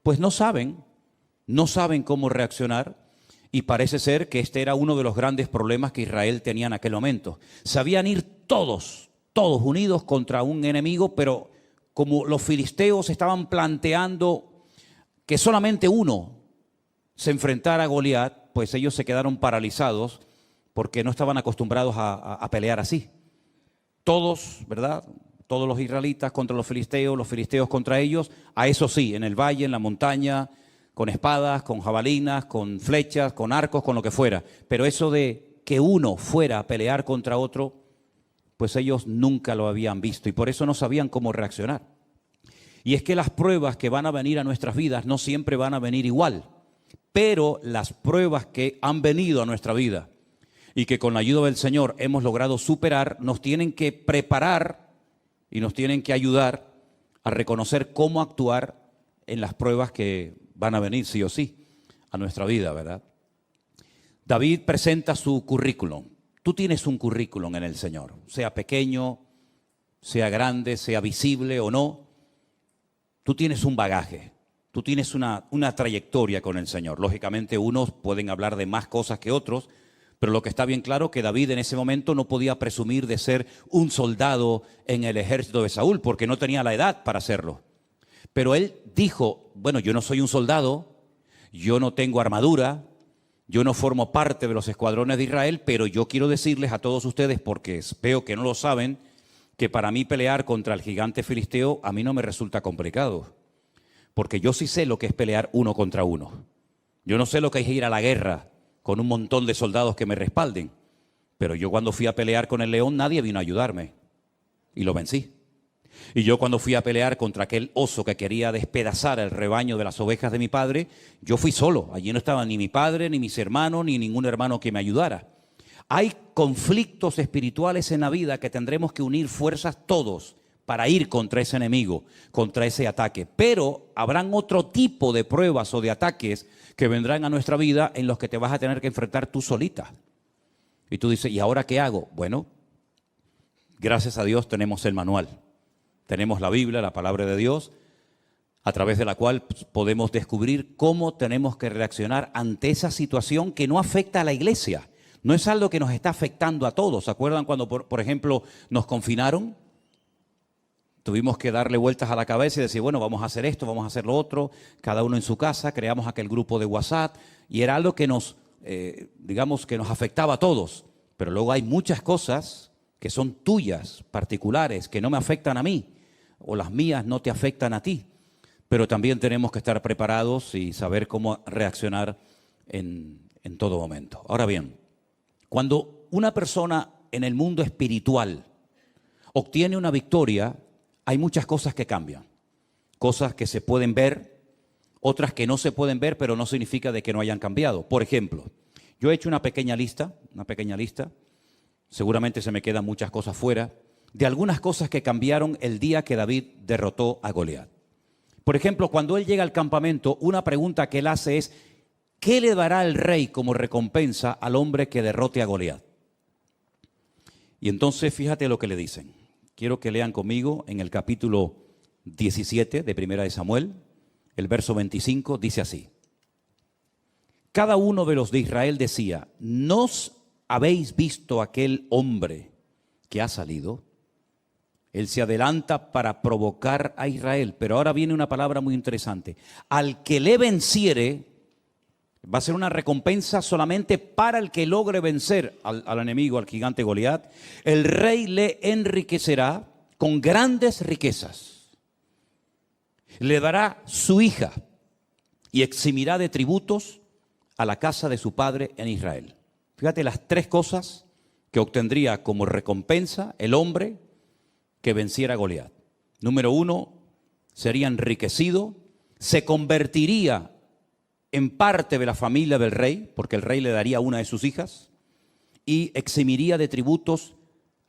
pues no saben cómo reaccionar. Y parece ser que este era uno de los grandes problemas que Israel tenía en aquel momento. Sabían ir todos unidos contra un enemigo, pero como los filisteos estaban planteando que solamente uno se enfrentara a Goliat, pues ellos se quedaron paralizados porque no estaban acostumbrados a pelear así. Todos, ¿verdad? Todos los israelitas contra los filisteos contra ellos, a eso sí, en el valle, en la montaña, con espadas, con jabalinas, con flechas, con arcos, con lo que fuera. Pero eso de que uno fuera a pelear contra otro, pues ellos nunca lo habían visto y por eso no sabían cómo reaccionar. Y es que las pruebas que van a venir a nuestras vidas no siempre van a venir igual, pero las pruebas que han venido a nuestra vida y que con la ayuda del Señor hemos logrado superar, nos tienen que preparar y nos tienen que ayudar a reconocer cómo actuar en las pruebas que van a venir sí o sí a nuestra vida, ¿verdad? David presenta su currículum. Tú tienes un currículum en el Señor, sea pequeño, sea grande, sea visible o no. Tú tienes un bagaje, tú tienes una trayectoria con el Señor. Lógicamente unos pueden hablar de más cosas que otros, pero lo que está bien claro es que David en ese momento no podía presumir de ser un soldado en el ejército de Saúl, porque no tenía la edad para hacerlo. Pero él dijo, bueno, yo no soy un soldado, yo no tengo armadura, yo no formo parte de los escuadrones de Israel, pero yo quiero decirles a todos ustedes, porque veo que no lo saben, que para mí pelear contra el gigante filisteo a mí no me resulta complicado. Porque yo sí sé lo que es pelear uno contra uno. Yo no sé lo que es ir a la guerra con un montón de soldados que me respalden. Pero yo cuando fui a pelear con el león nadie vino a ayudarme. Y lo vencí. Y yo cuando fui a pelear contra aquel oso que quería despedazar el rebaño de las ovejas de mi padre, yo fui solo. Allí no estaba ni mi padre, ni mis hermanos, ni ningún hermano que me ayudara. Hay conflictos espirituales en la vida que tendremos que unir fuerzas todos para ir contra ese enemigo, contra ese ataque. Pero habrán otro tipo de pruebas o de ataques que vendrán a nuestra vida en los que te vas a tener que enfrentar tú solita. Y tú dices, ¿y ahora qué hago? Bueno, gracias a Dios tenemos el manual. Tenemos la Biblia, la palabra de Dios, a través de la cual podemos descubrir cómo tenemos que reaccionar ante esa situación que no afecta a la iglesia. No es algo que nos está afectando a todos. ¿Se acuerdan cuando, por ejemplo, nos confinaron? Tuvimos que darle vueltas a la cabeza y decir, bueno, vamos a hacer esto, vamos a hacer lo otro, cada uno en su casa, creamos aquel grupo de WhatsApp y era algo que nos, digamos, que nos afectaba a todos. Pero luego hay muchas cosas que son tuyas, particulares, que no me afectan a mí, o las mías no te afectan a ti. Pero también tenemos que estar preparados y saber cómo reaccionar en todo momento. Ahora bien, cuando una persona en el mundo espiritual obtiene una victoria, hay muchas cosas que cambian. Cosas que se pueden ver, otras que no se pueden ver, pero no significa de que no hayan cambiado. Por ejemplo, yo he hecho una pequeña lista, seguramente se me quedan muchas cosas fuera, de algunas cosas que cambiaron el día que David derrotó a Goliat. Por ejemplo, cuando él llega al campamento, una pregunta que él hace es, ¿qué le dará el rey como recompensa al hombre que derrote a Goliat? Y entonces fíjate lo que le dicen. Quiero que lean conmigo en el capítulo 17 de Primera de Samuel, el verso 25, dice así. Cada uno de los de Israel decía, ¿nos habéis visto aquel hombre que ha salido? Él se adelanta para provocar a Israel, pero ahora viene una palabra muy interesante. Al que le venciere, va a ser una recompensa solamente para el que logre vencer al enemigo, al gigante Goliat. El rey le enriquecerá con grandes riquezas. Le dará su hija y eximirá de tributos a la casa de su padre en Israel. Fíjate las tres cosas que obtendría como recompensa el hombre que venciera a Goliat. Número uno, sería enriquecido, se convertiría en parte de la familia del rey, porque el rey le daría una de sus hijas, y eximiría de tributos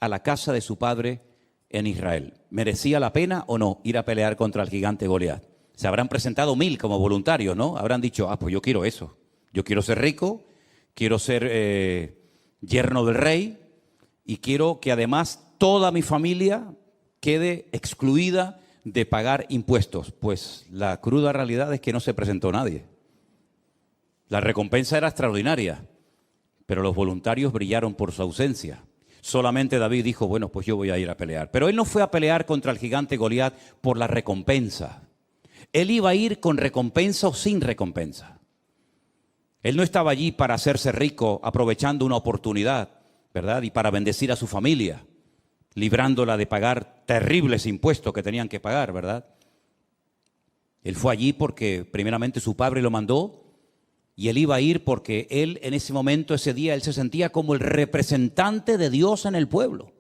a la casa de su padre en Israel. ¿Merecía la pena o no ir a pelear contra el gigante Goliat? Se habrán presentado 1000 como voluntarios, ¿no? Habrán dicho, pues yo quiero eso. Yo quiero ser rico, quiero ser yerno del rey y quiero que además toda mi familia quede excluida de pagar impuestos? Pues la cruda realidad es que no se presentó nadie. La recompensa era extraordinaria, pero los voluntarios brillaron por su ausencia. Solamente David dijo, bueno, pues yo voy a ir a pelear. Pero él no fue a pelear contra el gigante Goliat por la recompensa. Él iba a ir con recompensa o sin recompensa. Él no estaba allí para hacerse rico aprovechando una oportunidad, ¿verdad? Y para bendecir a su familia, librándola de pagar terribles impuestos que tenían que pagar, ¿verdad? Él fue allí porque primeramente su padre lo mandó y él iba a ir porque él en ese momento, ese día, él se sentía como el representante de Dios en el pueblo.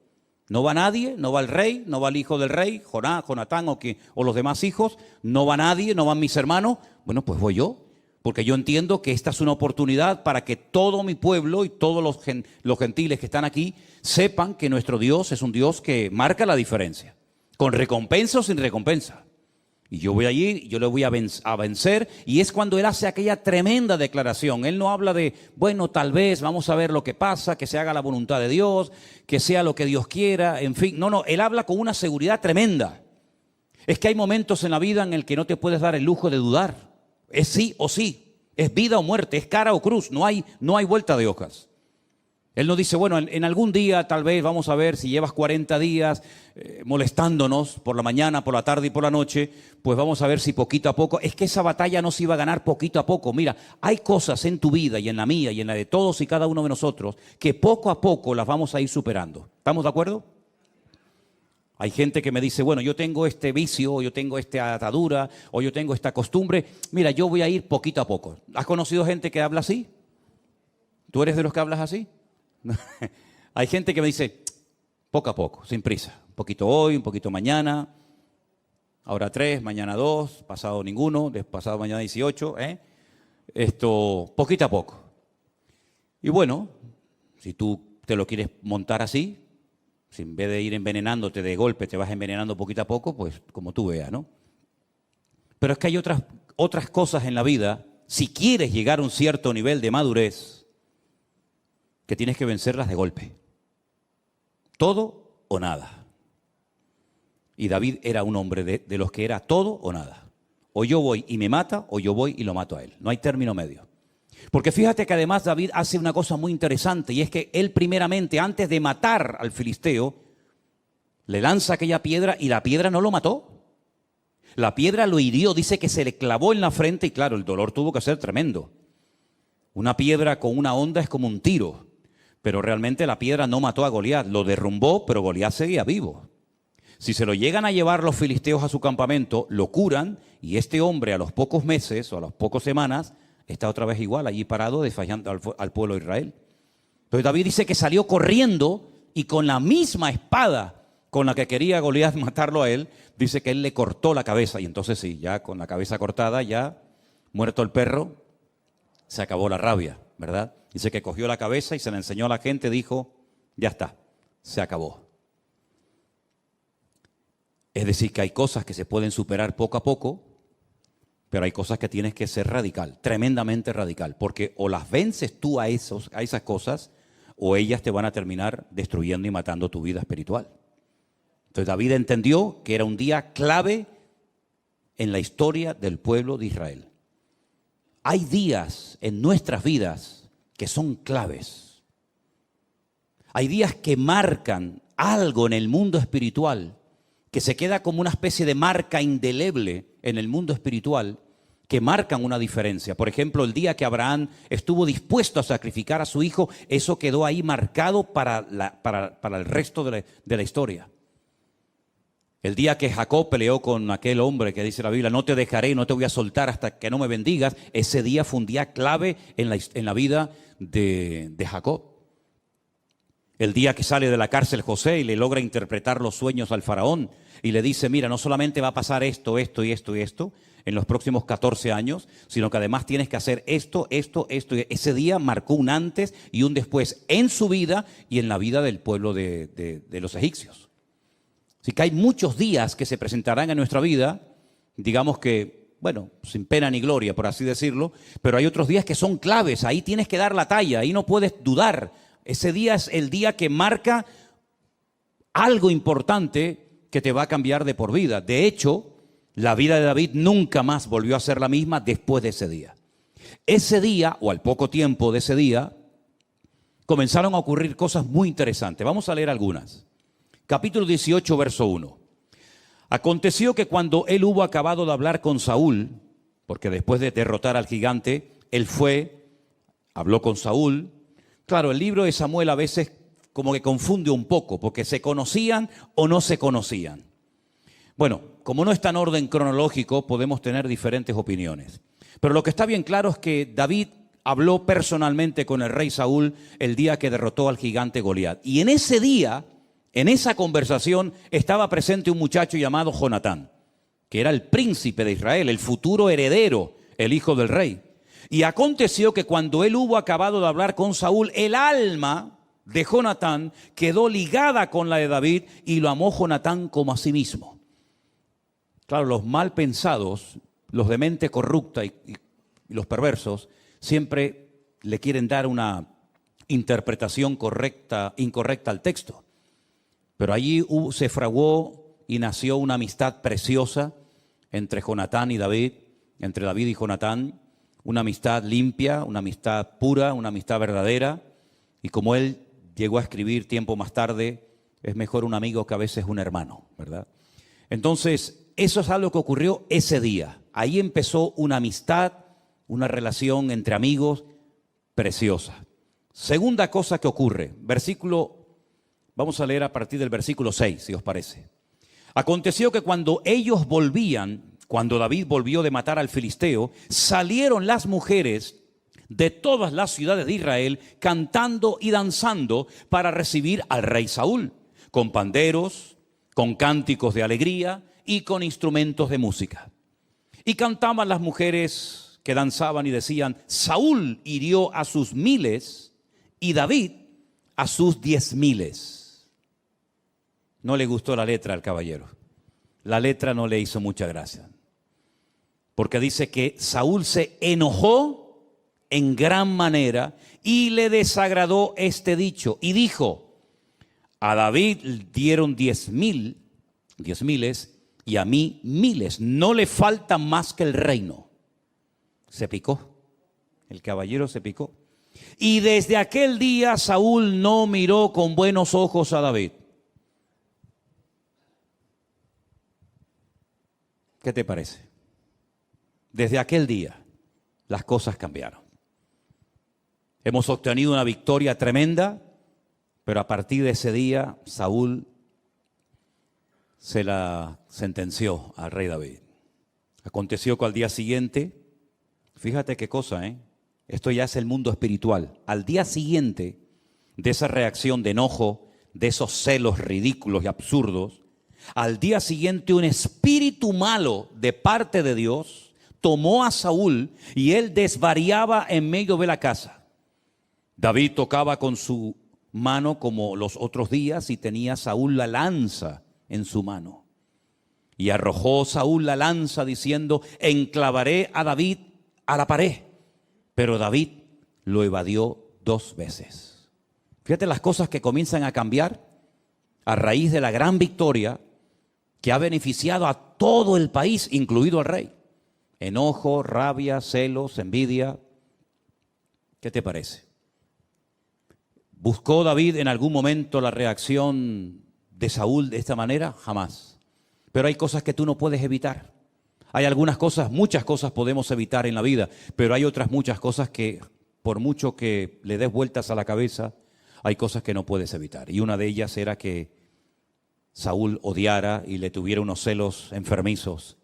No va nadie, no va el rey, no va el hijo del rey, Jonatán o los demás hijos, no va nadie, no van mis hermanos. Bueno, pues voy yo, porque yo entiendo que esta es una oportunidad para que todo mi pueblo y todos los gentiles que están aquí sepan que nuestro Dios es un Dios que marca la diferencia, con recompensa o sin recompensa. Y yo voy allí, yo le voy a vencer, y es cuando él hace aquella tremenda declaración. Él no habla de, bueno, tal vez, vamos a ver lo que pasa, que se haga la voluntad de Dios, que sea lo que Dios quiera, en fin. No, él habla con una seguridad tremenda. Es que hay momentos en la vida en el que no te puedes dar el lujo de dudar. Es sí o sí, es vida o muerte, es cara o cruz, no hay vuelta de hojas. Él no dice, bueno, en algún día tal vez vamos a ver si llevas 40 días molestándonos por la mañana, por la tarde y por la noche, pues vamos a ver si poquito a poco. Es que esa batalla no se iba a ganar poquito a poco. Mira, hay cosas en tu vida y en la mía y en la de todos y cada uno de nosotros que poco a poco las vamos a ir superando. ¿Estamos de acuerdo? Hay gente que me dice, bueno, yo tengo este vicio, o yo tengo esta atadura, o yo tengo esta costumbre. Mira, yo voy a ir poquito a poco. ¿Has conocido gente que habla así? ¿Tú eres de los que hablas así? Hay gente que me dice, poco a poco, sin prisa. Un poquito hoy, un poquito mañana. Ahora 3, mañana 2, pasado ninguno, pasado mañana 18. Poquito a poco. Y bueno, si tú te lo quieres montar así, si en vez de ir envenenándote de golpe te vas envenenando poquito a poco, pues como tú veas, ¿no? Pero es que hay otras cosas en la vida, si quieres llegar a un cierto nivel de madurez, que tienes que vencerlas de golpe. Todo o nada. Y David era un hombre de los que era todo o nada. O yo voy y me mata, o yo voy y lo mato a él. No hay término medio. Porque fíjate que además David hace una cosa muy interesante, y es que él primeramente, antes de matar al filisteo, le lanza aquella piedra y la piedra no lo mató. La piedra lo hirió, dice que se le clavó en la frente y claro, el dolor tuvo que ser tremendo. Una piedra con una honda es como un tiro, pero realmente la piedra no mató a Goliat, lo derrumbó, pero Goliat seguía vivo. Si se lo llegan a llevar los filisteos a su campamento, lo curan y este hombre a los pocos meses o a las pocas semanas está otra vez igual, allí parado desfallando al pueblo de Israel. Entonces David dice que salió corriendo y con la misma espada con la que quería Goliat matarlo a él, dice que él le cortó la cabeza. Y entonces sí, ya con la cabeza cortada, ya muerto el perro, se acabó la rabia, ¿verdad? Dice que cogió la cabeza y se la enseñó a la gente, dijo, ya está, se acabó. Es decir, que hay cosas que se pueden superar poco a poco, pero hay cosas que tienes que ser radical, tremendamente radical, porque o las vences tú a esas cosas, o ellas te van a terminar destruyendo y matando tu vida espiritual. Entonces David entendió que era un día clave en la historia del pueblo de Israel. Hay días en nuestras vidas que son claves. Hay días que marcan algo en el mundo espiritual, que se queda como una especie de marca indeleble en el mundo espiritual, que marcan una diferencia. Por ejemplo, el día que Abraham estuvo dispuesto a sacrificar a su hijo, eso quedó ahí marcado para el resto de la historia. El día que Jacob peleó con aquel hombre que dice la Biblia, no te dejaré, no te voy a soltar hasta que no me bendigas, ese día fue un día clave en la vida de Jacob. El día que sale de la cárcel José y le logra interpretar los sueños al faraón y le dice, mira, no solamente va a pasar esto, esto y esto y esto en los próximos 14 años, sino que además tienes que hacer esto. Ese día marcó un antes y un después en su vida y en la vida del pueblo de los egipcios. Así que hay muchos días que se presentarán en nuestra vida, digamos que, bueno, sin pena ni gloria, por así decirlo, pero hay otros días que son claves, ahí tienes que dar la talla, ahí no puedes dudar. Ese día es el día que marca algo importante que te va a cambiar de por vida. De hecho, la vida de David nunca más volvió a ser la misma después de ese día. Ese día, o al poco tiempo de ese día, comenzaron a ocurrir cosas muy interesantes. Vamos a leer algunas. Capítulo 18, verso 1. Aconteció que cuando él hubo acabado de hablar con Saúl, porque después de derrotar al gigante, él fue, habló con Saúl. Claro, el libro de Samuel a veces como que confunde un poco, porque se conocían o no se conocían. Bueno, como no está en orden cronológico, podemos tener diferentes opiniones. Pero lo que está bien claro es que David habló personalmente con el rey Saúl el día que derrotó al gigante Goliat. Y en ese día, en esa conversación, estaba presente un muchacho llamado Jonatán, que era el príncipe de Israel, el futuro heredero, el hijo del rey. Y aconteció que cuando él hubo acabado de hablar con Saúl, el alma de Jonatán quedó ligada con la de David y lo amó Jonatán como a sí mismo. Claro, los mal pensados, los de mente corrupta y los perversos, siempre le quieren dar una interpretación incorrecta al texto. Pero allí se fraguó y nació una amistad preciosa entre Jonatán y David, entre David y Jonatán, una amistad limpia, una amistad pura, una amistad verdadera. Y como él llegó a escribir tiempo más tarde, es mejor un amigo que a veces un hermano, ¿verdad? Entonces, eso es algo que ocurrió ese día. Ahí empezó una amistad, una relación entre amigos preciosa. Segunda cosa que ocurre, vamos a leer a partir del versículo 6, si os parece. Aconteció que cuando ellos volvían, cuando David volvió de matar al filisteo, salieron las mujeres de todas las ciudades de Israel cantando y danzando para recibir al rey Saúl, con panderos, con cánticos de alegría y con instrumentos de música. Y cantaban las mujeres que danzaban y decían: Saúl hirió a sus 1000 y David a sus 10,000. No le gustó la letra al caballero. La letra no le hizo mucha gracia. Porque dice que Saúl se enojó en gran manera y le desagradó este dicho. Y dijo: a David dieron 10,000 y a mí 1000. No le falta más que el reino. Se picó. El caballero se picó. Y desde aquel día Saúl no miró con buenos ojos a David. ¿Qué te parece? Desde aquel día las cosas cambiaron. Hemos obtenido una victoria tremenda, pero a partir de ese día Saúl se la sentenció al rey David. Aconteció que al día siguiente, fíjate qué cosa, esto ya es el mundo espiritual. Al día siguiente de esa reacción de enojo, de esos celos ridículos y absurdos, al día siguiente un espíritu malo de parte de Dios tomó a Saúl y él desvariaba en medio de la casa. David tocaba con su mano como los otros días y tenía Saúl la lanza en su mano. Y arrojó Saúl la lanza diciendo: enclavaré a David a la pared. Pero David lo evadió 2 veces. Fíjate las cosas que comienzan a cambiar a raíz de la gran victoria que ha beneficiado a todo el país, incluido al rey. Enojo, rabia, celos, envidia. ¿Qué te parece? ¿Buscó David en algún momento la reacción de Saúl de esta manera? Jamás. Pero hay cosas que tú no puedes evitar. Hay algunas cosas, muchas cosas podemos evitar en la vida, pero hay otras muchas cosas que, por mucho que le des vueltas a la cabeza, hay cosas que no puedes evitar. Y una de ellas era que Saúl odiara y le tuviera unos celos enfermizos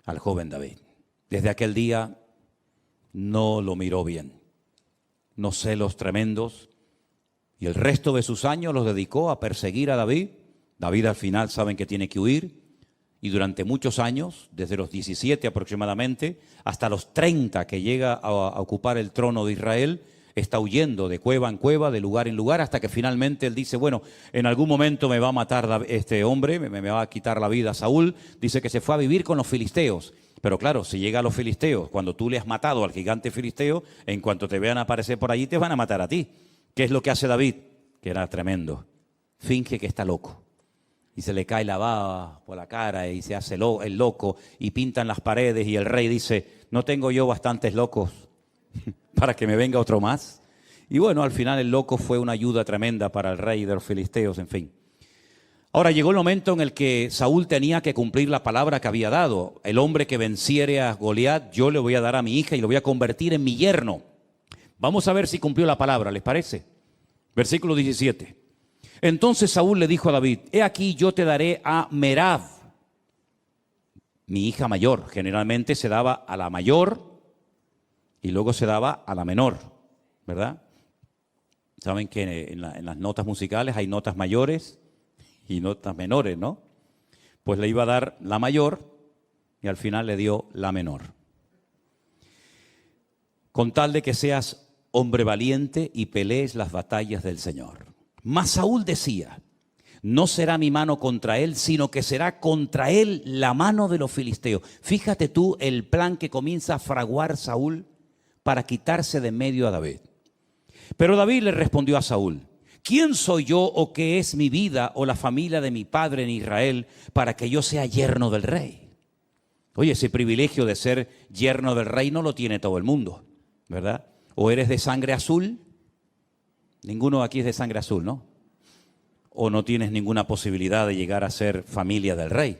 al joven David. Desde aquel día no lo miró bien. Unos celos tremendos. Y el resto de sus años los dedicó a perseguir a David. David al final saben que tiene que huir. Y durante muchos años, desde los 17 aproximadamente, hasta los 30 que llega a ocupar el trono de Israel, está huyendo de cueva en cueva, de lugar en lugar, hasta que finalmente él dice: bueno, en algún momento me va a matar este hombre, me va a quitar la vida a Saúl. Dice que se fue a vivir con los filisteos. Pero claro, si llega a los filisteos, cuando tú le has matado al gigante filisteo, en cuanto te vean aparecer por allí, te van a matar a ti. ¿Qué es lo que hace David? Que era tremendo. Finge que está loco. y se le cae la baba por la cara y se hace el loco y pintan las paredes y el rey dice, ¿no tengo yo bastantes locos para que me venga otro más? Y bueno, al final el loco fue una ayuda tremenda para el rey de los filisteos, en fin. Ahora llegó el momento en el que Saúl tenía que cumplir la palabra que había dado. El hombre que venciere a Goliat, yo le voy a dar a mi hija y lo voy a convertir en mi yerno. Vamos a ver si cumplió la palabra, ¿les parece? Versículo 17. Entonces Saúl le dijo a David, he aquí yo te daré a Merab, mi hija mayor. Generalmente se daba a la mayor y luego se daba a la menor, ¿verdad? Saben que en las notas musicales hay notas mayores y notas menores, ¿no? Pues le iba a dar la mayor y al final le dio la menor. Con tal de que seas hombre valiente y pelees las batallas del Señor. Mas Saúl decía, no será mi mano contra él, sino que será contra él la mano de los filisteos. Fíjate tú el plan que comienza a fraguar Saúl para quitarse de medio a David. Pero David le respondió a Saúl, ¿quién soy yo o qué es mi vida o la familia de mi padre en Israel para que yo sea yerno del rey? Oye, ese privilegio de ser yerno del rey no lo tiene todo el mundo, ¿verdad? ¿O eres de sangre azul? Ninguno aquí es de sangre azul, ¿no? ¿O no tienes ninguna posibilidad de llegar a ser familia del rey?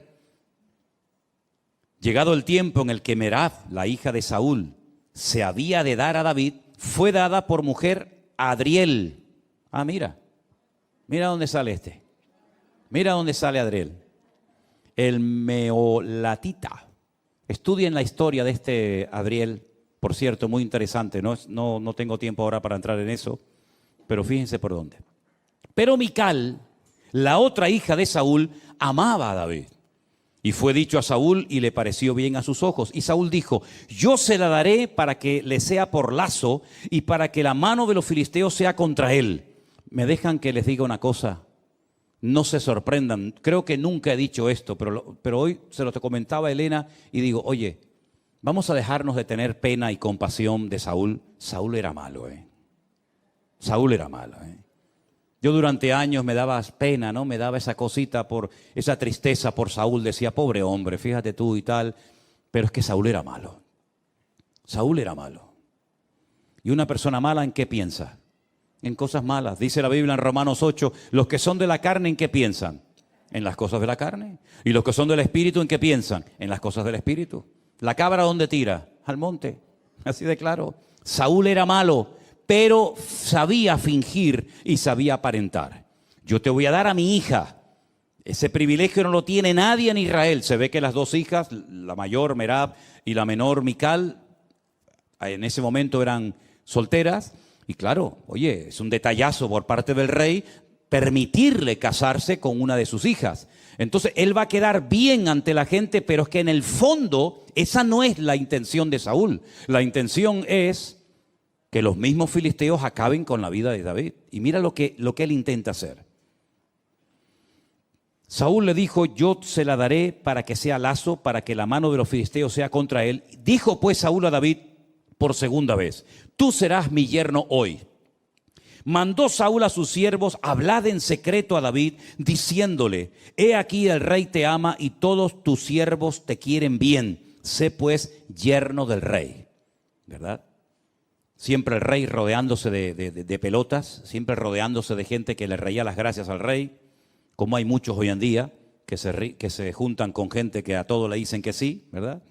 Llegado el tiempo en el que Merab, la hija de Saúl, se había de dar a David, fue dada por mujer a Adriel. Ah, mira dónde sale este. Mira dónde sale Adriel. El meolatita. Estudien la historia de este Adriel. Por cierto, muy interesante. No tengo tiempo ahora para entrar en eso. Pero fíjense por dónde. Pero Mical, la otra hija de Saúl, amaba a David. Y fue dicho a Saúl y le pareció bien a sus ojos. Y Saúl dijo, yo se la daré para que le sea por lazo y para que la mano de los filisteos sea contra él. Me dejan que les diga una cosa. No se sorprendan. Creo que nunca he dicho esto, pero hoy se lo comentaba a Elena y digo, oye, vamos a dejarnos de tener pena y compasión de Saúl. Saúl era malo, Saúl era malo, Yo durante años me daba pena, ¿no? Me daba esa cosita, esa tristeza por Saúl. Decía, pobre hombre, fíjate tú y tal. Pero es que Saúl era malo. Saúl era malo. ¿Y una persona mala en qué piensa? En cosas malas. Dice la Biblia en Romanos 8, los que son de la carne, ¿en qué piensan? En las cosas de la carne. Y los que son del Espíritu, ¿en qué piensan? En las cosas del Espíritu. ¿La cabra dónde tira? Al monte. Así de claro. Saúl era malo, pero sabía fingir y sabía aparentar. Yo te voy a dar a mi hija. Ese privilegio no lo tiene nadie en Israel. Se ve que las dos hijas, la mayor Merab y la menor Mical, en ese momento eran solteras. Y claro, oye, es un detallazo por parte del rey permitirle casarse con una de sus hijas. Entonces él va a quedar bien ante la gente, pero es que en el fondo esa no es la intención de Saúl. La intención es que los mismos filisteos acaben con la vida de David. Y mira lo que él intenta hacer. Saúl le dijo, yo se la daré para que sea lazo, para que la mano de los filisteos sea contra él. Dijo pues Saúl a David por segunda vez, tú serás mi yerno hoy. Mandó Saúl a sus siervos, hablad en secreto a David, diciéndole, he aquí el rey te ama y todos tus siervos te quieren bien. Sé pues yerno del rey. ¿Verdad? Siempre el rey rodeándose de pelotas, siempre rodeándose de gente que le reía las gracias al rey, como hay muchos hoy en día que se juntan con gente que a todo le dicen que sí, ¿verdad?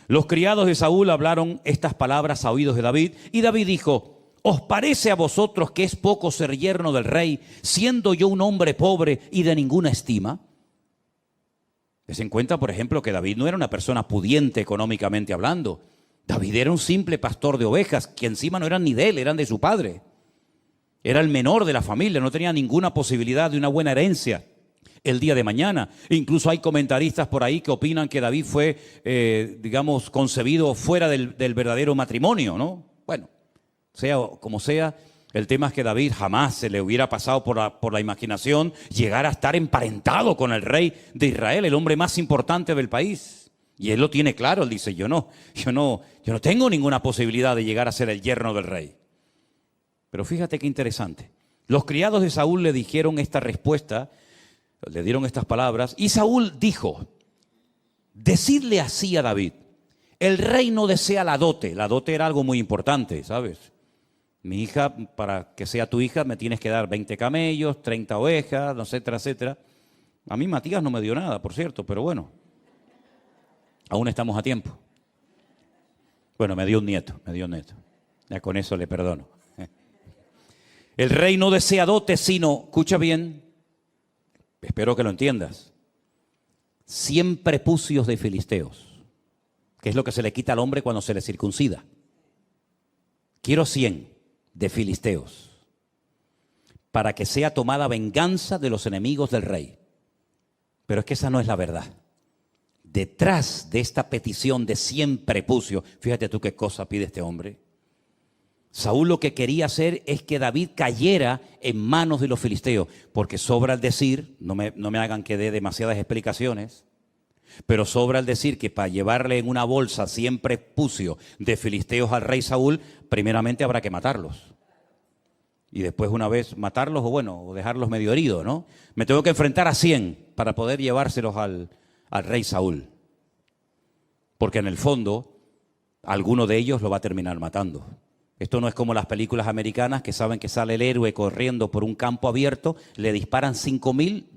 Los criados de Saúl hablaron estas palabras a oídos de David, y David dijo, ¿os parece a vosotros que es poco ser yerno del rey, siendo yo un hombre pobre y de ninguna estima? Des en cuenta, por ejemplo, que David no era una persona pudiente económicamente hablando. David era un simple pastor de ovejas, que encima no eran ni de él, eran de su padre. Era el menor de la familia, no tenía ninguna posibilidad de una buena herencia el día de mañana. Incluso hay comentaristas por ahí que opinan que David fue, concebido fuera del verdadero matrimonio, ¿no? Bueno, sea como sea, el tema es que David jamás se le hubiera pasado por la imaginación llegar a estar emparentado con el rey de Israel, el hombre más importante del país. Y él lo tiene claro, él dice, yo no tengo ninguna posibilidad de llegar a ser el yerno del rey. Pero fíjate qué interesante. Los criados de Saúl le dijeron esta respuesta. Le dieron estas palabras y Saúl dijo, decidle así a David, el rey no desea la dote. La dote era algo muy importante, ¿sabes? Mi hija, para que sea tu hija, me tienes que dar 20 camellos, 30 ovejas, etcétera, etcétera. A mí Matías no me dio nada, por cierto, pero bueno, aún estamos a tiempo. Bueno, me dio un nieto. Ya con eso le perdono. El rey no desea dote, sino, escucha bien, espero que lo entiendas, 100 prepucios de filisteos, que es lo que se le quita al hombre cuando se le circuncida. Quiero 100 de filisteos, para que sea tomada venganza de los enemigos del rey. Pero es que esa no es la verdad. Detrás de esta petición de 100 prepucios, fíjate tú qué cosa pide este hombre. Saúl lo que quería hacer es que David cayera en manos de los filisteos, porque sobra el decir, no me hagan que dé demasiadas explicaciones, pero sobra el decir que para llevarle en una bolsa 100 prepucios de filisteos al rey Saúl, primeramente habrá que matarlos. Y después una vez matarlos o dejarlos medio heridos, ¿no? Me tengo que enfrentar a 100 para poder llevárselos al rey Saúl. Porque en el fondo, alguno de ellos lo va a terminar matando. Esto no es como las películas americanas que saben que sale el héroe corriendo por un campo abierto, le disparan 5,000,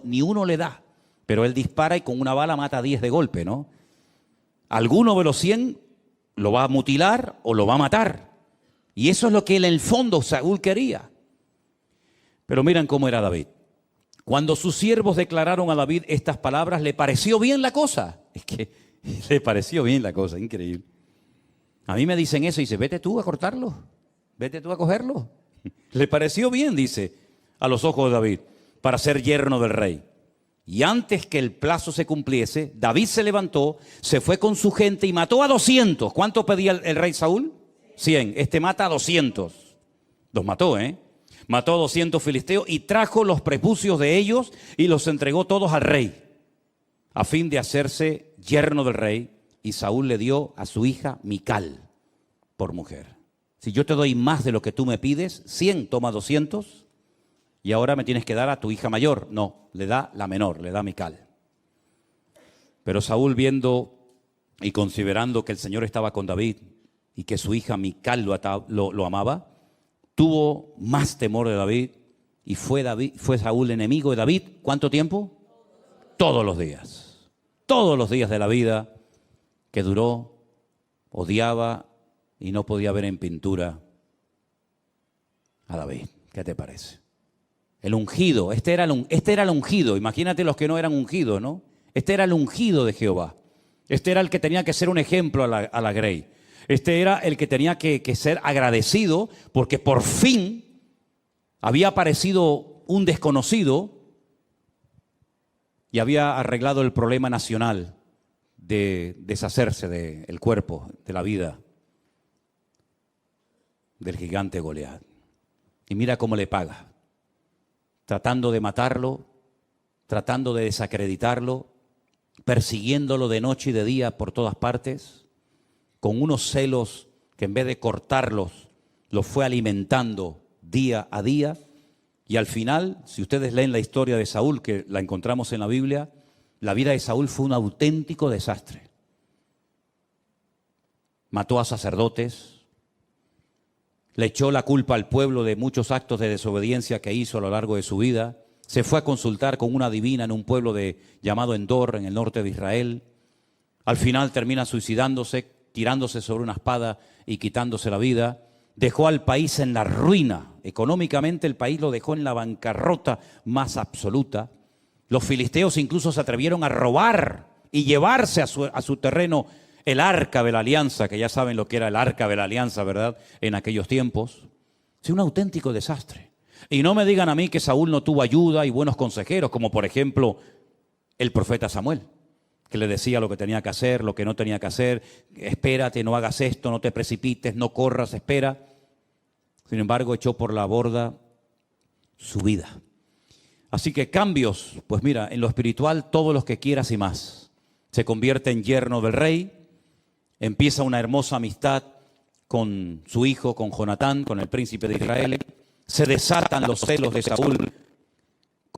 ni uno le da. Pero él dispara y con una bala mata a 10 de golpe, ¿no? Alguno de los 100 lo va a mutilar o lo va a matar. Y eso es lo que en el fondo Saúl quería. Pero miren cómo era David. Cuando sus siervos declararon a David estas palabras, le pareció bien la cosa. Es que le pareció bien la cosa, increíble. A mí me dicen eso y dice, vete tú a cortarlo, vete tú a cogerlo. Le pareció bien, dice, a los ojos de David, para ser yerno del rey. Y antes que el plazo se cumpliese, David se levantó, se fue con su gente y mató a 200. ¿Cuánto pedía el rey Saúl? 100. Este mata a 200. Los mató, ¿eh? Mató a 200 filisteos y trajo los prepucios de ellos y los entregó todos al rey, a fin de hacerse yerno del rey. Y Saúl le dio a su hija Mical por mujer. Si yo te doy más de lo que tú me pides, 100, toma 200, y ahora me tienes que dar a tu hija mayor. No, le da la menor, le da Mical. Pero Saúl, viendo y considerando que el Señor estaba con David y que su hija Mical lo amaba, tuvo más temor de David y fue Saúl enemigo de David. ¿Cuánto tiempo? Todos los días. Todos los días de la vida que duró, odiaba y no podía ver en pintura a David. ¿Qué te parece? El ungido, este era el ungido. Imagínate los que no eran ungidos, ¿no? Este era el ungido de Jehová. Este era el que tenía que ser un ejemplo a la grey. Este era el que tenía que ser agradecido porque por fin había aparecido un desconocido y había arreglado el problema nacional de deshacerse del cuerpo, de la vida del gigante Goliat. Y mira cómo le paga, tratando de matarlo, tratando de desacreditarlo, persiguiéndolo de noche y de día por todas partes, con unos celos que en vez de cortarlos, los fue alimentando día a día. Y al final, si ustedes leen la historia de Saúl, que la encontramos en la Biblia, la vida de Saúl fue un auténtico desastre. Mató a sacerdotes, le echó la culpa al pueblo de muchos actos de desobediencia que hizo a lo largo de su vida. Se fue a consultar con una adivina en un pueblo llamado Endor, en el norte de Israel. Al final termina suicidándose, tirándose sobre una espada y quitándose la vida. Dejó al país en la ruina. Económicamente el país lo dejó en la bancarrota más absoluta. Los filisteos incluso se atrevieron a robar y llevarse a su terreno el arca de la alianza, que ya saben lo que era el arca de la alianza, ¿verdad? En aquellos tiempos. Es un auténtico desastre. Y no me digan a mí que Saúl no tuvo ayuda y buenos consejeros, como por ejemplo el profeta Samuel, que le decía lo que tenía que hacer, lo que no tenía que hacer. Espérate, no hagas esto, no te precipites, no corras, espera. Sin embargo, echó por la borda su vida. Así que cambios, pues mira, en lo espiritual todos los que quieras y más. Se convierte en yerno del rey, empieza una hermosa amistad con su hijo, con Jonatán, con el príncipe de Israel. Se desatan los celos de Saúl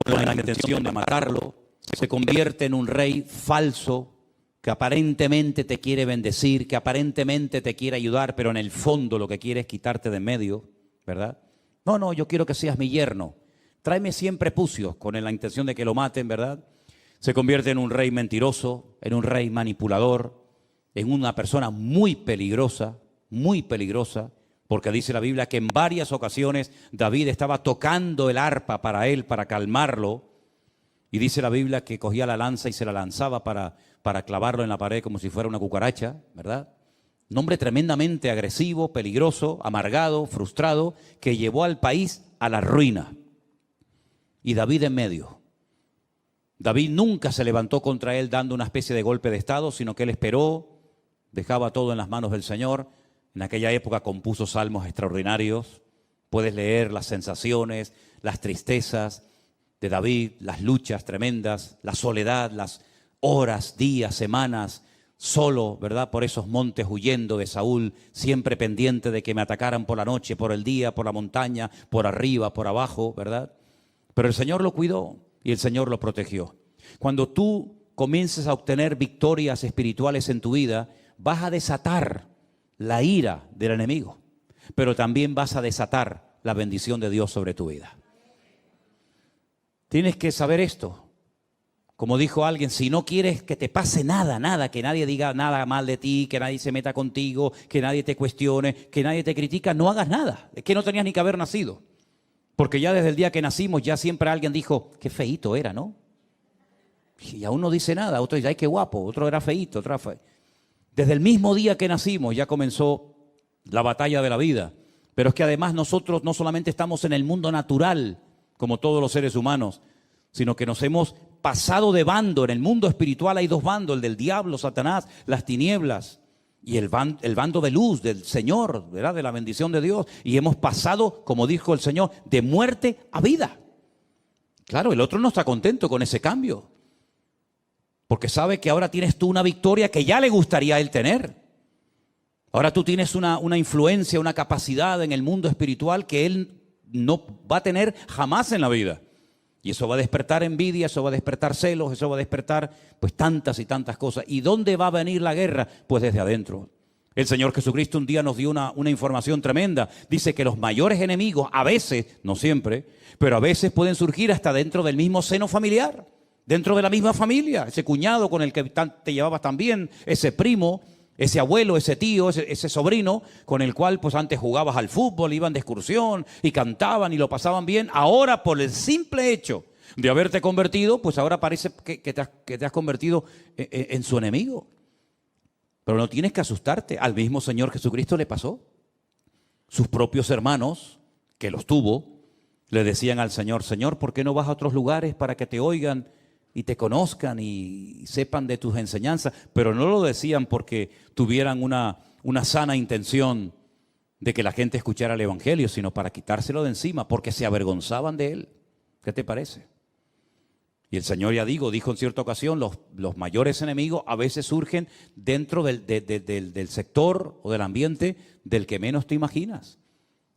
con la intención de matarlo, se convierte en un rey falso que aparentemente te quiere bendecir, que aparentemente te quiere ayudar, pero en el fondo lo que quiere es quitarte de en medio, ¿verdad? No, yo quiero que seas mi yerno. Tráeme 100 prepucios con la intención de que lo maten, ¿verdad? Se convierte en un rey mentiroso, en un rey manipulador, en una persona muy peligrosa, porque dice la Biblia que en varias ocasiones David estaba tocando el arpa para él, para calmarlo, y dice la Biblia que cogía la lanza y se la lanzaba para clavarlo en la pared como si fuera una cucaracha, ¿verdad? Un hombre tremendamente agresivo, peligroso, amargado, frustrado, que llevó al país a la ruina. Y David en medio. David nunca se levantó contra él dando una especie de golpe de estado, sino que él esperó, dejaba todo en las manos del Señor. En aquella época compuso salmos extraordinarios. Puedes leer las sensaciones, las tristezas de David, las luchas tremendas, la soledad, las horas, días, semanas, solo, ¿verdad? Por esos montes huyendo de Saúl, siempre pendiente de que me atacaran por la noche, por el día, por la montaña, por arriba, por abajo, ¿verdad? Pero el Señor lo cuidó y el Señor lo protegió. Cuando tú comiences a obtener victorias espirituales en tu vida, vas a desatar la ira del enemigo, pero también vas a desatar la bendición de Dios sobre tu vida. Tienes que saber esto. Como dijo alguien, si no quieres que te pase nada, que nadie diga nada mal de ti, que nadie se meta contigo, que nadie te cuestione, que nadie te critica, no hagas nada. Es que no tenías ni que haber nacido. Porque ya desde el día que nacimos, ya siempre alguien dijo, qué feíto era, ¿no? Y aún no dice nada, otro dice, ay, qué guapo, otro era feíto, otro era feíto. Desde el mismo día que nacimos ya comenzó la batalla de la vida. Pero es que además nosotros no solamente estamos en el mundo natural, como todos los seres humanos, sino que nos hemos pasado de bando. En el mundo espiritual hay dos bandos, el del diablo, Satanás, las tinieblas, y el bando de luz, del Señor, ¿verdad? De la bendición de Dios. Y hemos pasado, como dijo el Señor, de muerte a vida. Claro, el otro no está contento con ese cambio, porque sabe que ahora tienes tú una victoria que ya le gustaría a él tener. Ahora tú tienes una influencia, una capacidad en el mundo espiritual que él no va a tener jamás en la vida. Y eso va a despertar envidia, eso va a despertar celos, eso va a despertar pues tantas y tantas cosas. ¿Y dónde va a venir la guerra? Pues desde adentro. El Señor Jesucristo un día nos dio una información tremenda. Dice que los mayores enemigos, a veces, no siempre, pero a veces pueden surgir hasta dentro del mismo seno familiar, dentro de la misma familia. Ese cuñado con el que te llevabas tan bien, ese primo, ese abuelo, ese tío, ese sobrino, con el cual pues antes jugabas al fútbol, iban de excursión y cantaban y lo pasaban bien. Ahora, por el simple hecho de haberte convertido, pues ahora parece que te has convertido en su enemigo. Pero no tienes que asustarte. Al mismo Señor Jesucristo le pasó. Sus propios hermanos, que los tuvo, le decían al Señor, Señor, ¿por qué no vas a otros lugares para que te oigan y te conozcan y sepan de tus enseñanzas? Pero no lo decían porque tuvieran una sana intención de que la gente escuchara el Evangelio, sino para quitárselo de encima, porque se avergonzaban de él. ¿Qué te parece? Y el Señor, ya dijo en cierta ocasión, los mayores enemigos a veces surgen dentro del sector o del ambiente del que menos te imaginas.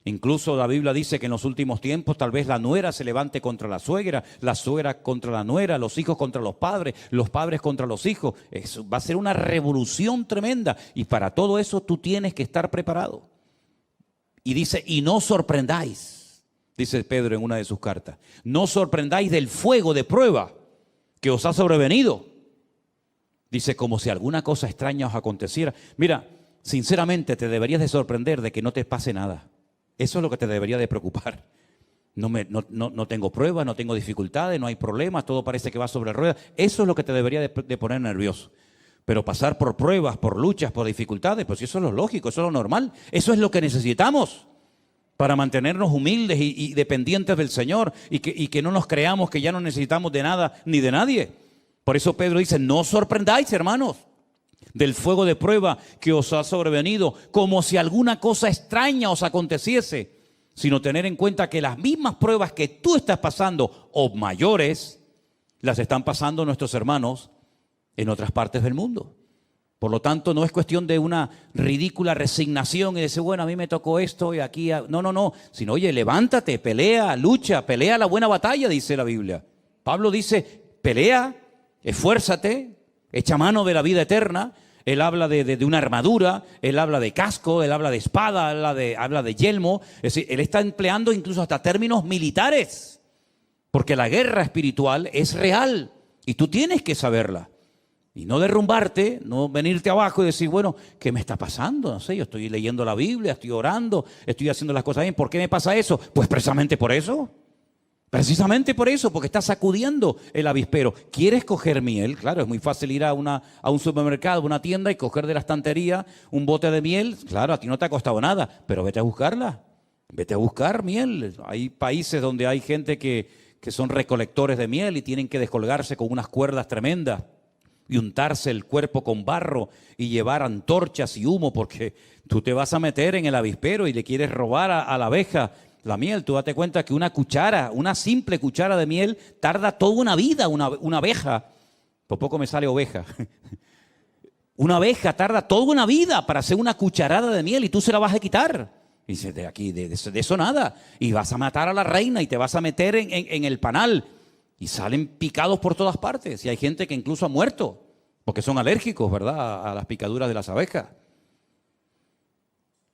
Incluso la Biblia dice que en los últimos tiempos tal vez la nuera se levante contra la suegra contra la nuera, los hijos contra los padres contra los hijos. Eso va a ser una revolución tremenda y para todo eso tú tienes que estar preparado. Y dice, y no sorprendáis, dice Pedro en una de sus cartas, no sorprendáis del fuego de prueba que os ha sobrevenido. Dice, como si alguna cosa extraña os aconteciera. Mira, sinceramente te deberías de sorprender de que no te pase nada. Eso es lo que te debería de preocupar. No tengo pruebas, no tengo dificultades, no hay problemas, todo parece que va sobre ruedas. Eso es lo que te debería de poner nervioso. Pero pasar por pruebas, por luchas, por dificultades, pues eso es lo lógico, eso es lo normal. Eso es lo que necesitamos para mantenernos humildes y dependientes del Señor y que no nos creamos que ya no necesitamos de nada ni de nadie. Por eso Pedro dice, no os sorprendáis, hermanos, del fuego de prueba que os ha sobrevenido, como si alguna cosa extraña os aconteciese, sino tener en cuenta que las mismas pruebas que tú estás pasando, o mayores, las están pasando nuestros hermanos en otras partes del mundo. Por lo tanto, no es cuestión de una ridícula resignación y decir, bueno, a mí me tocó esto y aquí... No, sino, oye, levántate, pelea, lucha, pelea la buena batalla, dice la Biblia. Pablo dice, pelea, esfuérzate, echa mano de la vida eterna. Él habla de una armadura, él habla de casco, él habla de espada, habla de yelmo. Es decir, él está empleando incluso hasta términos militares, porque la guerra espiritual es real y tú tienes que saberla. Y no derrumbarte, no venirte abajo y decir, bueno, ¿qué me está pasando? No sé, yo estoy leyendo la Biblia, estoy orando, estoy haciendo las cosas bien. ¿Por qué me pasa eso? Pues precisamente por eso. Precisamente por eso, porque estás sacudiendo el avispero. ¿Quieres coger miel? Claro, es muy fácil ir a un supermercado, a una tienda y coger de la estantería un bote de miel. Claro, a ti no te ha costado nada, pero vete a buscarla. Vete a buscar miel. Hay países donde hay gente que son recolectores de miel y tienen que descolgarse con unas cuerdas tremendas y untarse el cuerpo con barro y llevar antorchas y humo, porque tú te vas a meter en el avispero y le quieres robar a la abeja la miel. Tú date cuenta que una cuchara, una simple cuchara de miel tarda toda una vida, una abeja. Por poco me sale oveja. Una abeja tarda toda una vida para hacer una cucharada de miel y tú se la vas a quitar. Y dices, de aquí, de eso nada. Y vas a matar a la reina y te vas a meter en el panal. Y salen picados por todas partes. Y hay gente que incluso ha muerto porque son alérgicos, ¿verdad?, a las picaduras de las abejas.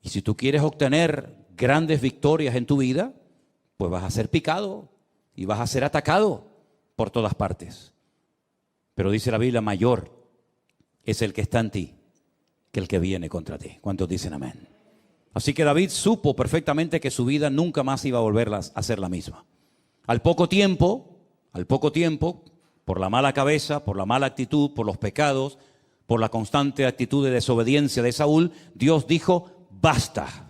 Y si tú quieres obtener grandes victorias en tu vida, pues vas a ser picado y vas a ser atacado por todas partes. Pero dice la Biblia, mayor es el que está en ti que el que viene contra ti. ¿Cuántos dicen amén? Así que David supo perfectamente que su vida nunca más iba a volver a ser la misma. Al poco tiempo, por la mala cabeza, por la mala actitud, por los pecados, por la constante actitud de desobediencia de Saúl, Dios dijo, basta.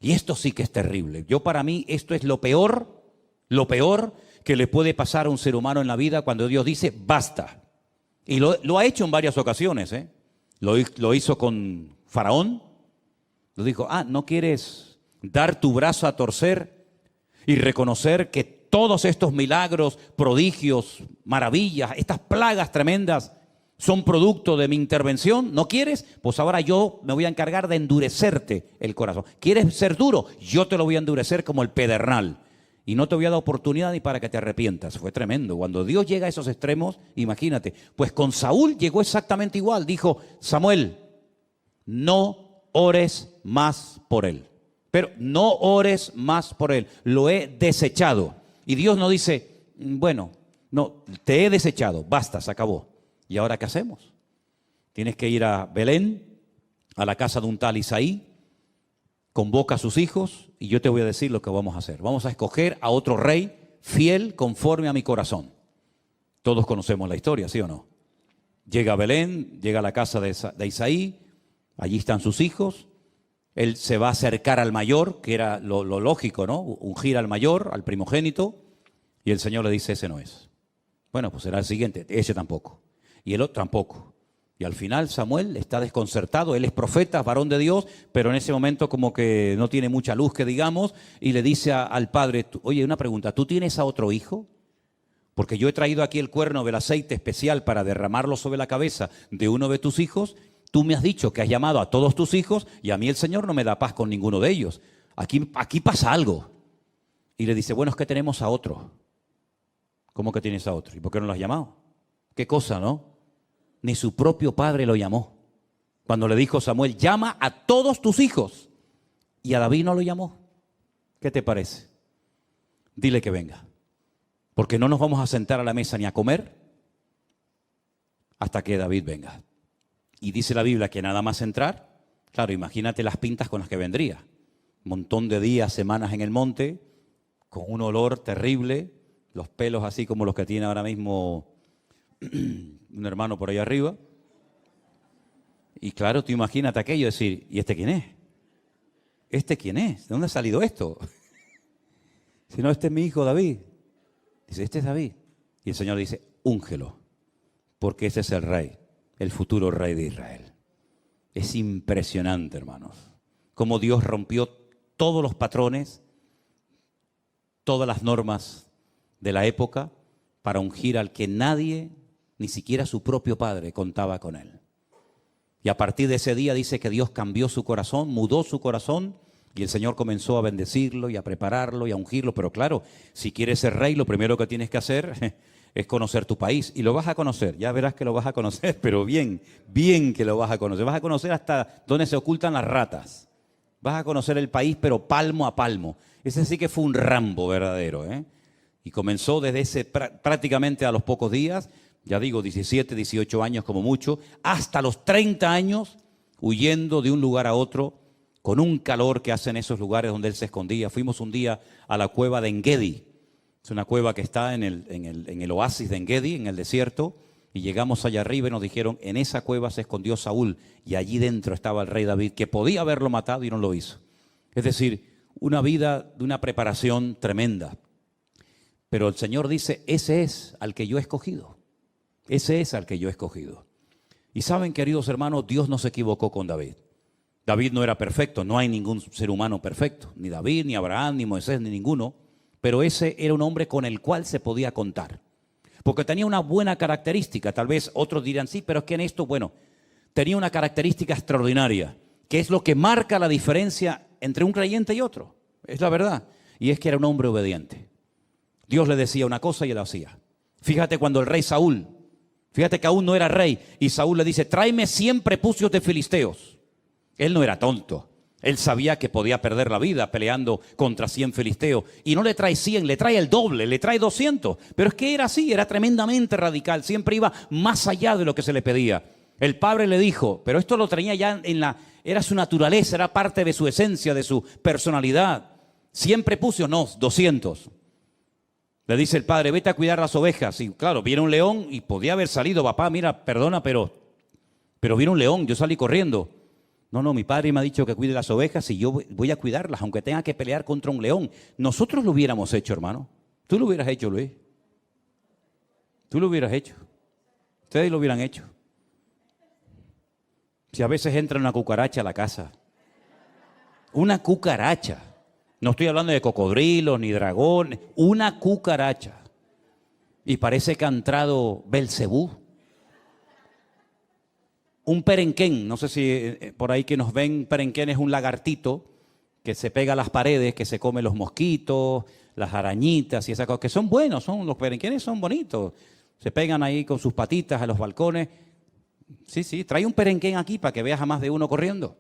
Y esto sí que es terrible. Para mí esto es lo peor que le puede pasar a un ser humano en la vida cuando Dios dice basta. Y lo ha hecho en varias ocasiones, ¿eh? Lo hizo con Faraón. Lo dijo, ¿no quieres dar tu brazo a torcer y reconocer que todos estos milagros, prodigios, maravillas, estas plagas tremendas son producto de mi intervención? ¿No quieres? Pues ahora yo me voy a encargar de endurecerte el corazón. ¿Quieres ser duro? Yo te lo voy a endurecer como el pedernal. Y no te voy a dar oportunidad ni para que te arrepientas. Fue tremendo. Cuando Dios llega a esos extremos, imagínate. Pues con Saúl llegó exactamente igual. Dijo, Samuel, no ores más por él. Pero no ores más por él. Lo he desechado. Y Dios no dice, bueno, no, te he desechado. Basta, se acabó. ¿Y ahora qué hacemos? Tienes que ir a Belén, a la casa de un tal Isaí, convoca a sus hijos y yo te voy a decir lo que vamos a hacer. Vamos a escoger a otro rey fiel conforme a mi corazón. Todos conocemos la historia, ¿sí o no? Llega a Belén, llega a la casa de Isaí, allí están sus hijos. Él se va a acercar al mayor, que era lo lógico, ¿no? Ungir al mayor, al primogénito, y el Señor le dice, ese no es. Bueno, pues será el siguiente, ese tampoco. Y el otro tampoco. Y al final Samuel está desconcertado, él es profeta, varón de Dios, pero en ese momento como que no tiene mucha luz, que digamos, y le dice al padre, oye, una pregunta, ¿tú tienes a otro hijo? Porque yo he traído aquí el cuerno del aceite especial para derramarlo sobre la cabeza de uno de tus hijos. Tú me has dicho que has llamado a todos tus hijos y a mí el Señor no me da paz con ninguno de ellos. Aquí pasa algo. Y le dice, bueno, es que tenemos a otro. ¿Cómo que tienes a otro? ¿Y por qué no lo has llamado? ¿Qué cosa, no? Ni su propio padre lo llamó. Cuando le dijo Samuel, llama a todos tus hijos. Y a David no lo llamó. ¿Qué te parece? Dile que venga. Porque no nos vamos a sentar a la mesa ni a comer hasta que David venga. Y dice la Biblia que nada más entrar, claro, imagínate las pintas con las que vendría. Un montón de días, semanas en el monte, con un olor terrible, los pelos así como los que tiene ahora mismo un hermano por ahí arriba. Y claro, tú imagínate aquello, decir, ¿y este quién es? ¿Este quién es? ¿De dónde ha salido esto? Si no, este es mi hijo David. Dice, este es David. Y el Señor dice, úngelo, porque ese es el rey, el futuro rey de Israel. Es impresionante, hermanos, cómo Dios rompió todos los patrones, todas las normas de la época para ungir al que nadie, ni siquiera su propio padre, contaba con él. Y a partir de ese día dice que Dios cambió su corazón, mudó su corazón, y el Señor comenzó a bendecirlo y a prepararlo y a ungirlo. Pero claro, si quieres ser rey, lo primero que tienes que hacer es conocer tu país. Y lo vas a conocer, ya verás que lo vas a conocer, pero bien, bien que lo vas a conocer. Vas a conocer hasta dónde se ocultan las ratas. Vas a conocer el país, pero palmo a palmo. Ese sí que fue un Rambo verdadero, ¿eh? Y comenzó desde prácticamente a los pocos días, ya digo, 17, 18 años como mucho, hasta los 30 años, huyendo de un lugar a otro, con un calor que hacen esos lugares donde él se escondía. Fuimos un día a la cueva de Engedi. Es una cueva que está en el oasis de Engedi, en el desierto, y llegamos allá arriba y nos dijeron, en esa cueva se escondió Saúl, y allí dentro estaba el rey David, que podía haberlo matado y no lo hizo. Es decir, una vida de una preparación tremenda. Pero el Señor dice, ese es al que yo he escogido. Ese es al que yo he escogido. Y saben, queridos hermanos, Dios no se equivocó con David. David no era perfecto, no hay ningún ser humano perfecto. Ni David, ni Abraham, ni Moisés, ni ninguno. Pero ese era un hombre con el cual se podía contar. Porque tenía una buena característica. Tal vez otros dirán, sí, pero es que en esto, bueno, tenía una característica extraordinaria, que es lo que marca la diferencia entre un creyente y otro. Es la verdad. Y es que era un hombre obediente. Dios le decía una cosa y él lo hacía. Fíjate cuando el rey Saúl, fíjate que aún no era rey, y Saúl le dice, tráeme 100 prepucios de filisteos. Él no era tonto. Él sabía que podía perder la vida peleando contra 100 filisteos. Y no le trae 100, le trae el doble, le trae 200. Pero es que era así, era tremendamente radical. Siempre iba más allá de lo que se le pedía. El padre le dijo, pero esto lo traía ya era su naturaleza, era parte de su esencia, de su personalidad. 100 prepucios, no, 200. Le dice el padre, vete a cuidar las ovejas. Y claro, viene un león y podía haber salido, papá, mira, perdona, pero viene un león, yo salí corriendo. No, mi padre me ha dicho que cuide las ovejas y yo voy a cuidarlas, aunque tenga que pelear contra un león. Nosotros lo hubiéramos hecho, hermano. Tú lo hubieras hecho, Luis. Tú lo hubieras hecho. Ustedes lo hubieran hecho. Si a veces entra una cucaracha a la casa. Una cucaracha. No estoy hablando de cocodrilos ni dragones. Una cucaracha. Y parece que ha entrado Belcebú. Un perenquén, no sé si por ahí que nos ven, perenquén es un lagartito que se pega a las paredes, que se come los mosquitos, las arañitas y esas cosas, que son buenos, los perenquenes son bonitos. Se pegan ahí con sus patitas a los balcones. Sí, trae un perenquén aquí para que veas a más de uno corriendo.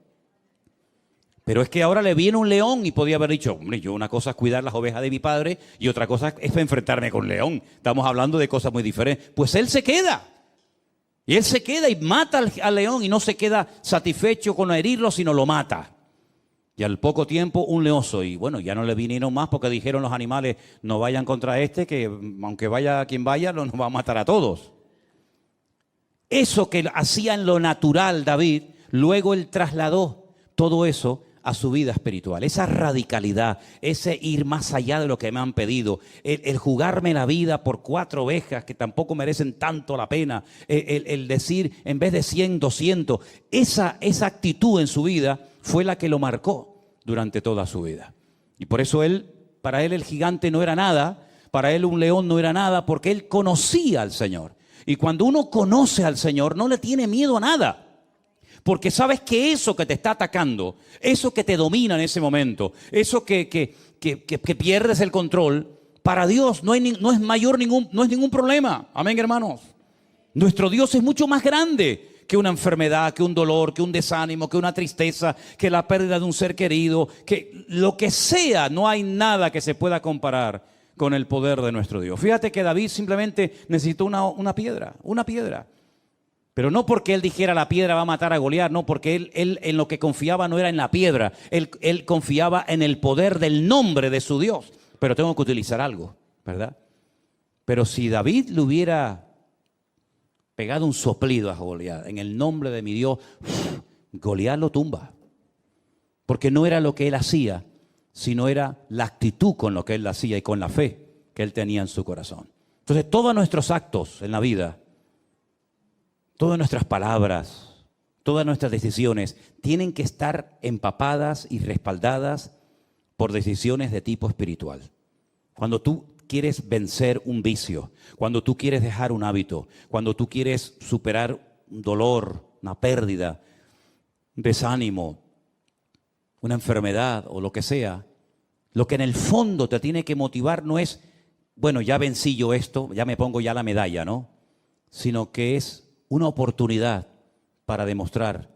Pero es que ahora le viene un león y podía haber dicho, hombre, yo una cosa es cuidar las ovejas de mi padre y otra cosa es enfrentarme con un león. Estamos hablando de cosas muy diferentes. Pues él se queda. Y él se queda y mata al león y no se queda satisfecho con herirlo, sino lo mata. Y al poco tiempo un leoso. Y bueno, ya no le vinieron más porque dijeron los animales, no vayan contra este, que aunque vaya quien vaya, nos va a matar a todos. Eso que hacía en lo natural David, luego él trasladó todo eso a su vida espiritual. Esa radicalidad, ese ir más allá de lo que me han pedido, el jugarme la vida por 4 ovejas que tampoco merecen tanto la pena, el decir en vez de 100, 200, esa actitud en su vida fue la que lo marcó durante toda su vida. Y por eso para él el gigante no era nada, para él un león no era nada, porque él conocía al Señor. Y cuando uno conoce al Señor, no le tiene miedo a nada. Porque sabes que eso que te está atacando, eso que te domina en ese momento, eso que pierdes el control, para Dios no es ningún problema. Amén, hermanos. Nuestro Dios es mucho más grande que una enfermedad, que un dolor, que un desánimo, que una tristeza, que la pérdida de un ser querido, que lo que sea, no hay nada que se pueda comparar con el poder de nuestro Dios. Fíjate que David simplemente necesitó una piedra. Pero no porque él dijera la piedra va a matar a Goliat, no, porque él en lo que confiaba no era en la piedra, él confiaba en el poder del nombre de su Dios. Pero tengo que utilizar algo, ¿verdad? Pero si David le hubiera pegado un soplido a Goliat, en el nombre de mi Dios, Goliat lo tumba. Porque no era lo que él hacía, sino era la actitud con lo que él hacía y con la fe que él tenía en su corazón. Entonces todos nuestros actos en la vida, todas nuestras palabras, todas nuestras decisiones tienen que estar empapadas y respaldadas por decisiones de tipo espiritual. Cuando tú quieres vencer un vicio, cuando tú quieres dejar un hábito, cuando tú quieres superar un dolor, una pérdida, un desánimo, una enfermedad o lo que sea, lo que en el fondo te tiene que motivar no es bueno, ya vencí yo esto, ya me pongo ya la medalla, ¿no? Sino que es una oportunidad para demostrar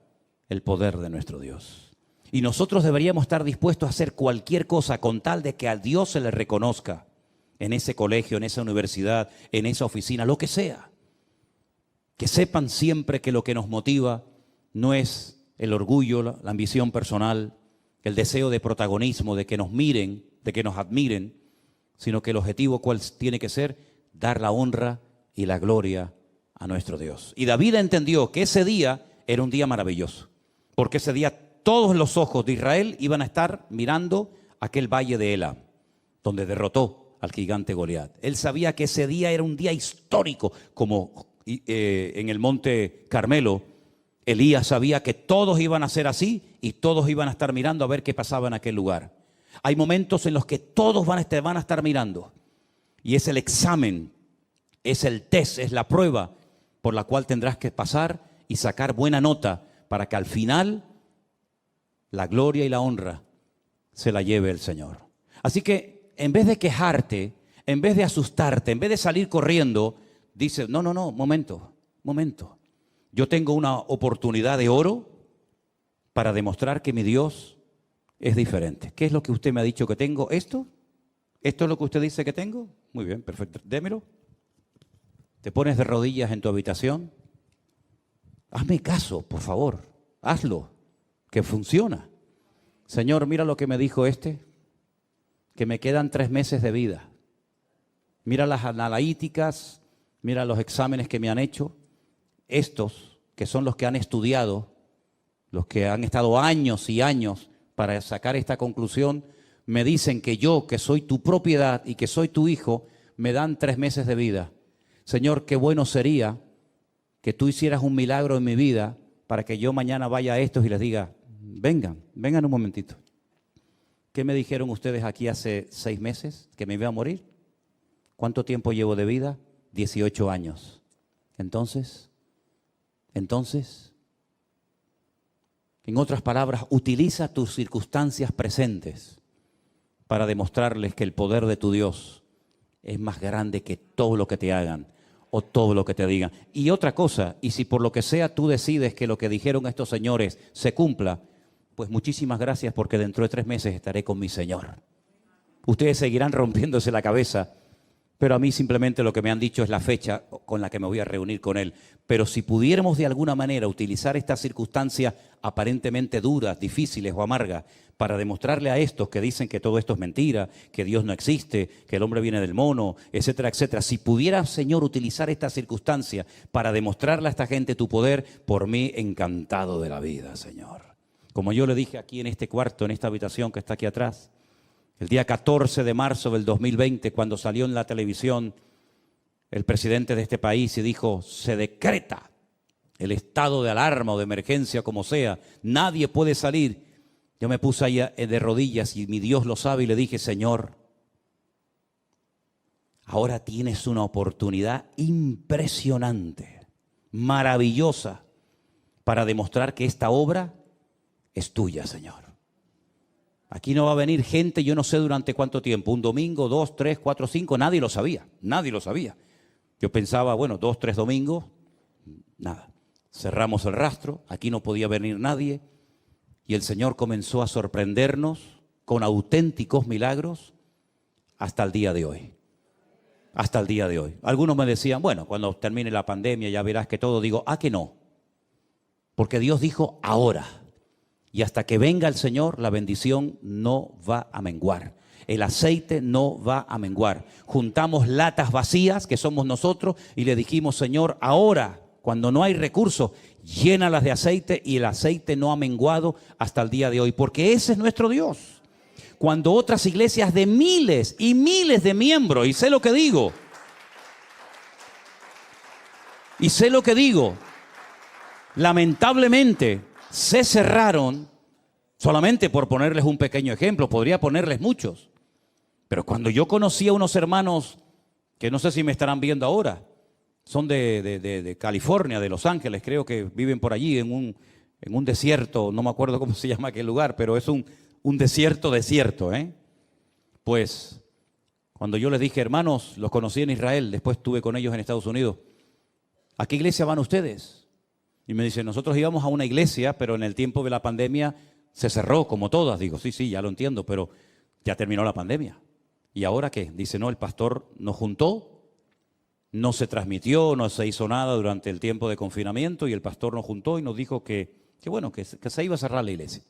el poder de nuestro Dios. Y nosotros deberíamos estar dispuestos a hacer cualquier cosa con tal de que a Dios se le reconozca en ese colegio, en esa universidad, en esa oficina, lo que sea. Que sepan siempre que lo que nos motiva no es el orgullo, la ambición personal, el deseo de protagonismo, de que nos miren, de que nos admiren, sino que el objetivo cuál tiene que ser, dar la honra y la gloria a nuestro Dios. Y David entendió que ese día era un día maravilloso, porque ese día todos los ojos de Israel iban a estar mirando aquel valle de Elam, donde derrotó al gigante Goliat. Él sabía que ese día era un día histórico, como en el monte Carmelo, Elías sabía que todos iban a ser así y todos iban a estar mirando a ver qué pasaba en aquel lugar. Hay momentos en los que todos van a estar mirando y es el examen, es el test, es la prueba por la cual tendrás que pasar y sacar buena nota para que al final la gloria y la honra se la lleve el Señor. Así que en vez de quejarte, en vez de asustarte, en vez de salir corriendo, dice, no, momento. Yo tengo una oportunidad de oro para demostrar que mi Dios es diferente. ¿Qué es lo que usted me ha dicho que tengo? ¿Esto? ¿Esto es lo que usted dice que tengo? Muy bien, perfecto. Démelo. Te pones de rodillas en tu habitación. Hazme caso, por favor. Hazlo, que funciona. Señor, mira lo que me dijo que me quedan 3 meses de vida. Mira las analíticas, mira los exámenes que me han hecho. Estos, que son los que han estudiado, los que han estado años y años para sacar esta conclusión, me dicen que yo, que soy tu propiedad y que soy tu hijo, me dan 3 meses de vida. Señor, qué bueno sería que tú hicieras un milagro en mi vida para que yo mañana vaya a estos y les diga, vengan un momentito. ¿Qué me dijeron ustedes aquí hace 6 meses? ¿Que me iba a morir? ¿Cuánto tiempo llevo de vida? 18 años. Entonces, en otras palabras, utiliza tus circunstancias presentes para demostrarles que el poder de tu Dios es más grande que todo lo que te hagan o todo lo que te digan. Y otra cosa, y si por lo que sea tú decides que lo que dijeron estos señores se cumpla, pues muchísimas gracias porque dentro de 3 meses estaré con mi Señor. Ustedes seguirán rompiéndose la cabeza, pero a mí simplemente lo que me han dicho es la fecha con la que me voy a reunir con Él. Pero si pudiéramos de alguna manera utilizar estas circunstancias aparentemente duras, difíciles o amargas, para demostrarle a estos que dicen que todo esto es mentira, que Dios no existe, que el hombre viene del mono, etcétera, etcétera. Si pudiera, Señor, utilizar estas circunstancias para demostrarle a esta gente tu poder, por mí encantado de la vida, Señor. Como yo le dije aquí en este cuarto, en esta habitación que está aquí atrás, el día 14 de marzo del 2020, cuando salió en la televisión el presidente de este país y dijo, se decreta el estado de alarma o de emergencia, como sea, nadie puede salir. Yo me puse ahí de rodillas y mi Dios lo sabe y le dije, Señor, ahora tienes una oportunidad impresionante, maravillosa, para demostrar que esta obra es tuya, Señor. Aquí no va a venir gente, yo no sé durante cuánto tiempo, 1 domingo, 2, 3, 4, 5, nadie lo sabía. Yo pensaba, bueno, 2, 3 domingos, nada. Cerramos el rastro, aquí no podía venir nadie y el Señor comenzó a sorprendernos con auténticos milagros hasta el día de hoy. Hasta el día de hoy. Algunos me decían, bueno, cuando termine la pandemia ya verás que todo, digo, que no. Porque Dios dijo ahora. Y hasta que venga el Señor, la bendición no va a menguar. El aceite no va a menguar. Juntamos latas vacías, que somos nosotros, y le dijimos, Señor, ahora, cuando no hay recursos, llénalas de aceite, y el aceite no ha menguado hasta el día de hoy, porque ese es nuestro Dios. Cuando otras iglesias de miles y miles de miembros, y sé lo que digo, lamentablemente, se cerraron, solamente por ponerles un pequeño ejemplo, podría ponerles muchos. Pero cuando yo conocí a unos hermanos, que no sé si me estarán viendo ahora, son de California, de Los Ángeles, creo que viven por allí en un desierto, no me acuerdo cómo se llama aquel lugar, pero es un desierto, Pues Cuando yo les dije, hermanos, los conocí en Israel, después estuve con ellos en Estados Unidos, ¿a qué iglesia van ustedes? Y me dicen, nosotros íbamos a una iglesia, pero en el tiempo de la pandemia se cerró, como todas. Digo, sí, ya lo entiendo, pero ya terminó la pandemia. ¿Y ahora qué? Dice, no, el pastor nos juntó, no se transmitió, no se hizo nada durante el tiempo de confinamiento y el pastor nos juntó y nos dijo que se iba a cerrar la iglesia.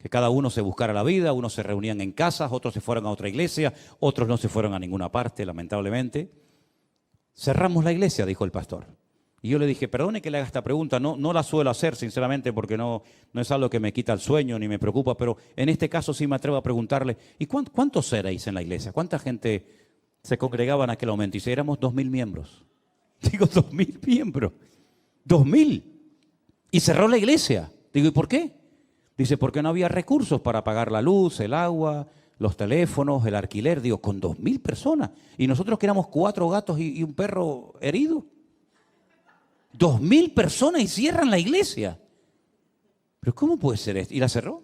Que cada uno se buscara la vida, unos se reunían en casas, otros se fueron a otra iglesia, otros no se fueron a ninguna parte, lamentablemente. Cerramos la iglesia, dijo el pastor. Y yo le dije, perdone que le haga esta pregunta, no la suelo hacer sinceramente porque no es algo que me quita el sueño ni me preocupa, pero en este caso sí me atrevo a preguntarle, ¿y cuántos seréis en la iglesia? ¿Cuánta gente se congregaba en aquel momento? Y si éramos 2.000 miembros. Digo, 2.000 miembros. 2.000. Y cerró la iglesia. Digo, ¿y por qué? Dice, porque no había recursos para pagar la luz, el agua, los teléfonos, el alquiler. Digo, con 2.000 personas. Y nosotros que éramos 4 gatos y un perro herido. 2.000 personas y cierran la iglesia. ¿Pero cómo puede ser esto? ¿Y la cerró?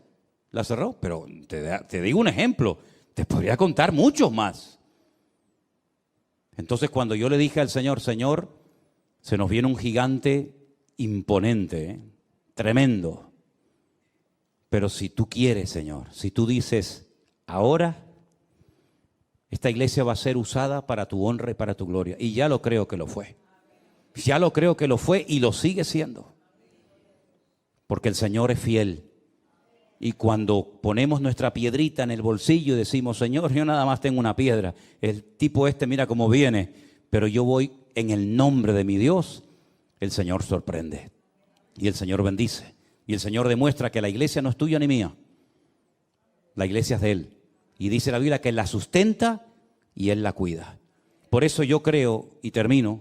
La cerró, pero te digo un ejemplo. Te podría contar muchos más. Entonces cuando yo le dije al Señor, Señor, se nos viene un gigante imponente, tremendo. Pero si tú quieres, Señor, si tú dices, ahora esta iglesia va a ser usada para tu honra y para tu gloria. Y ya lo creo que lo fue. Ya lo creo que lo fue y lo sigue siendo. Porque el Señor es fiel. Y cuando ponemos nuestra piedrita en el bolsillo y decimos, Señor, yo nada más tengo una piedra. El tipo mira cómo viene, pero yo voy en el nombre de mi Dios. El Señor sorprende. Y el Señor bendice. Y el Señor demuestra que la iglesia no es tuya ni mía. La iglesia es de Él. Y dice la Biblia que Él la sustenta y Él la cuida. Por eso yo creo, y termino,